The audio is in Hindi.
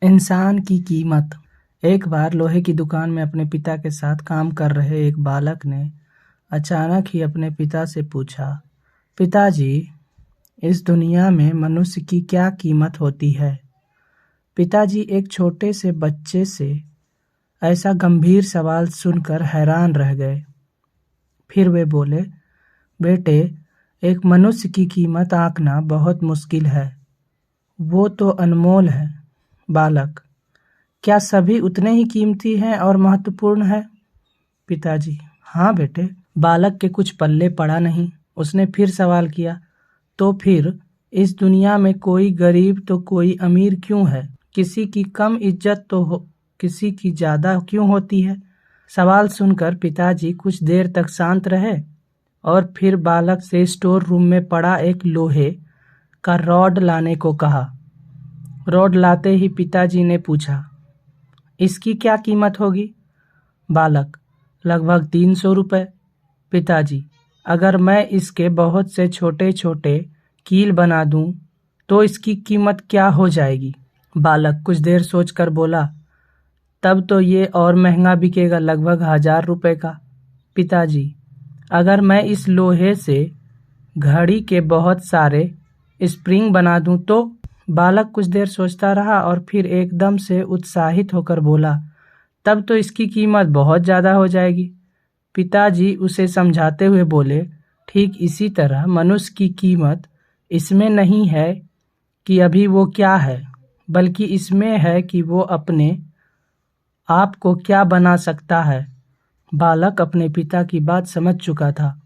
इंसान की कीमत। एक बार लोहे की दुकान में अपने पिता के साथ काम कर रहे एक बालक ने अचानक ही अपने पिता से पूछा, पिताजी, इस दुनिया में मनुष्य की क्या कीमत होती है? पिताजी एक छोटे से बच्चे से ऐसा गंभीर सवाल सुनकर हैरान रह गए। फिर वे बोले, बेटे, एक मनुष्य की कीमत आंकना बहुत मुश्किल है। वो तो अनमोल है। बालक, क्या सभी उतने ही कीमती हैं और महत्वपूर्ण है? पिताजी, हाँ बेटे। बालक के कुछ पल्ले पड़ा नहीं। उसने फिर सवाल किया, तो फिर इस दुनिया में कोई गरीब तो कोई अमीर क्यों है? किसी की कम इज्जत तो किसी की ज्यादा क्यों होती है? सवाल सुनकर पिताजी कुछ देर तक शांत रहे और फिर बालक से स्टोर रूम में पड़ा एक लोहे का रॉड लाने को कहा। रॉड लाते ही पिताजी ने पूछा, इसकी क्या कीमत होगी? बालक, लगभग 300 रुपये। पिताजी, अगर मैं इसके बहुत से छोटे छोटे कील बना दूं तो इसकी कीमत क्या हो जाएगी? बालक कुछ देर सोचकर बोला, तब तो ये और महंगा बिकेगा, लगभग 1000 रुपये का। पिताजी, अगर मैं इस लोहे से घड़ी के बहुत सारे स्प्रिंग बना दूं तो? बालक कुछ देर सोचता रहा और फिर एकदम से उत्साहित होकर बोला, तब तो इसकी कीमत बहुत ज़्यादा हो जाएगी। पिताजी उसे समझाते हुए बोले, ठीक इसी तरह मनुष्य की कीमत इसमें नहीं है कि अभी वो क्या है, बल्कि इसमें है कि वो अपने आप को क्या बना सकता है। बालक अपने पिता की बात समझ चुका था